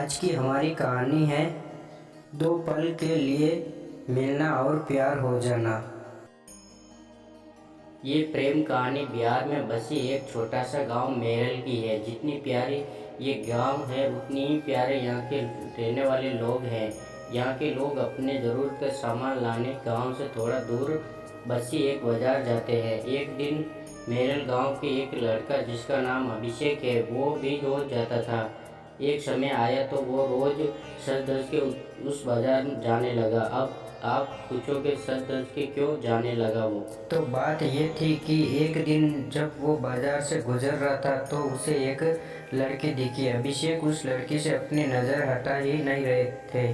आज की हमारी कहानी है दो पल के लिए मिलना और प्यार हो जाना। ये प्रेम कहानी बिहार में बसी एक छोटा सा गांव मेरल की है। जितनी प्यारी ये गांव है उतनी ही प्यारे यहाँ के रहने वाले लोग हैं। यहाँ के लोग अपने ज़रूरत का सामान लाने गांव से थोड़ा दूर बसी एक बाज़ार जाते हैं। एक दिन मेरल गांव के एक लड़का जिसका नाम अभिषेक है वो भी रोज़ जाता था। एक समय आया तो वो रोज़ सज धज के उस बाज़ार जाने लगा। अब आप पूछोगे सज धज के क्यों जाने लगा वो? तो बात ये थी कि एक दिन जब वो बाजार से गुजर रहा था तो उसे एक लड़की दिखी। अभिषेक उस लड़की से अपनी नज़र हटा ही नहीं रहे थे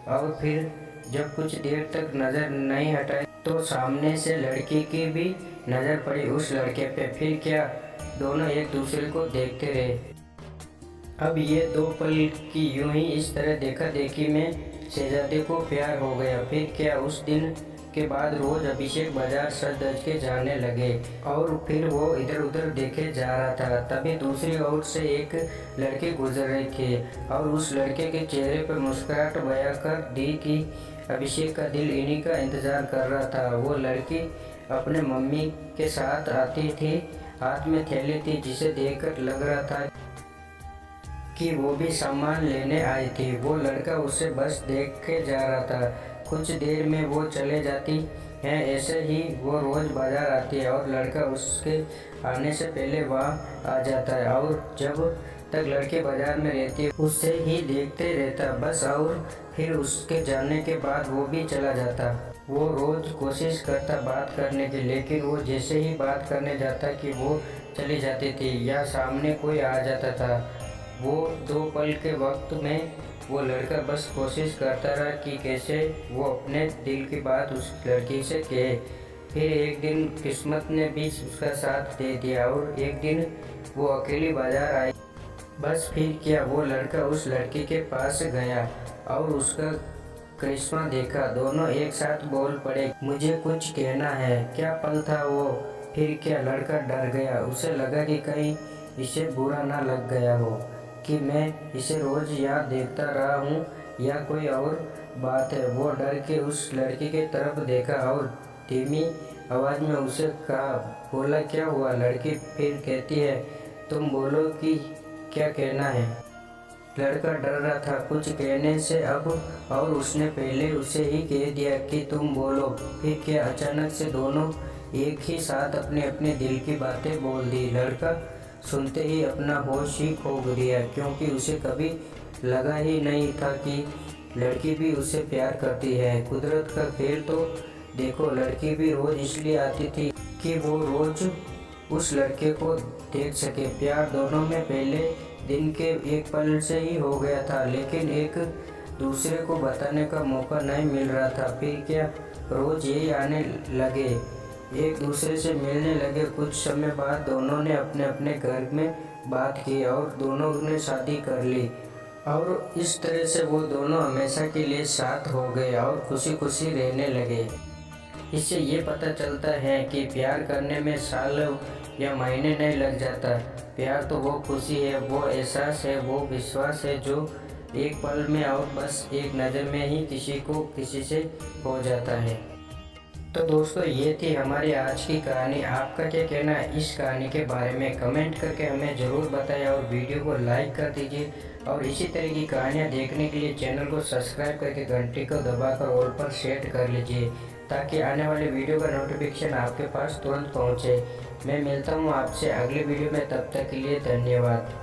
और फिर जब कुछ देर तक नज़र नहीं हटाए तो सामने से लड़की की भी नज़र पड़ी उस लड़के पे। फिर क्या दोनों एक दूसरे को देखते रहे। अब ये दो पल की यूं ही इस तरह देखा देखी में शहजादे को प्यार हो गया। फिर क्या उस दिन के बाद रोज अभिषेक बाजार सज धज के जाने लगे और फिर वो इधर उधर देखे जा रहा था। तभी दूसरी ओर से एक लड़की गुजर रही थी और उस लड़के के चेहरे पर मुस्कुराहट बयां कर दी कि अभिषेक का दिल इन्हीं का इंतजार कर रहा था। वो लड़की अपने मम्मी के साथ आती थी, हाथ में थैली थी जिसे देखकर लग रहा था कि वो भी सामान लेने आई थी। वो लड़का उसे बस देख के जा रहा था। कुछ देर में वो चले जाती हैं। ऐसे ही वो रोज़ बाजार आती है और लड़का उसके आने से पहले वहाँ आ जाता है और जब तक लड़के बाजार में रहती है उससे ही देखते रहता बस। और फिर उसके जाने के बाद वो भी चला जाता। वो रोज़ कोशिश करता बात करने की, लेकिन वो जैसे ही बात करने जाता कि वो चली जाती थी या सामने कोई आ जाता था। वो दो पल के वक्त में वो लड़का बस कोशिश करता रहा कि कैसे वो अपने दिल की बात उस लड़की से कहे। फिर एक दिन किस्मत ने भी उसका साथ दे दिया और एक दिन वो अकेली बाजार आई। बस फिर क्या वो लड़का उस लड़की के पास गया और उसका करिश्मा देखा। दोनों एक साथ बोल पड़े, मुझे कुछ कहना है। क्या पल था वो। फिर क्या लड़का डर गया। उसे लगा कि कहीं इसे बुरा ना लग गया हो कि मैं इसे रोज़ यहाँ देखता रहा हूँ या कोई और बात है। वो डर के उस लड़की के तरफ देखा और धीमी आवाज़ में उसे कहा, बोला क्या हुआ। लड़की फिर कहती है, तुम बोलो कि क्या कहना है। लड़का डर रहा था कुछ कहने से अब और उसने पहले उसे ही कह दिया कि तुम बोलो। फिर क्या अचानक से दोनों एक ही साथ अपने अपने दिल की बातें बोल दी। लड़का सुनते ही अपना होश ही खो दिया क्योंकि उसे कभी लगा ही नहीं था कि लड़की भी उसे प्यार करती है। कुदरत का खेल तो देखो, लड़की भी रोज़ इसलिए आती थी कि वो रोज़ उस लड़के को देख सके। प्यार दोनों में पहले दिन के एक पल से ही हो गया था, लेकिन एक दूसरे को बताने का मौका नहीं मिल रहा था। फिर क्या रोज़ यही आने लगे, एक दूसरे से मिलने लगे। कुछ समय बाद दोनों ने अपने अपने घर में बात की और दोनों ने शादी कर ली और इस तरह से वो दोनों हमेशा के लिए साथ हो गए और खुशी खुशी रहने लगे। इससे ये पता चलता है कि प्यार करने में साल या महीने नहीं लग जाता। प्यार तो वो खुशी है, वो एहसास है, वो विश्वास है जो एक पल में और बस एक नज़र में ही किसी को किसी से हो जाता है। तो दोस्तों ये थी हमारी आज की कहानी। आपका क्या कहना है इस कहानी के बारे में, कमेंट करके हमें ज़रूर बताएं और वीडियो को लाइक कर दीजिए। और इसी तरह की कहानियाँ देखने के लिए चैनल को सब्सक्राइब करके घंटी को दबाकर ऑल पर सेट कर लीजिए ताकि आने वाले वीडियो का नोटिफिकेशन आपके पास तुरंत पहुँचे। मैं मिलता हूँ आपसे अगले वीडियो में, तब तक के लिए धन्यवाद।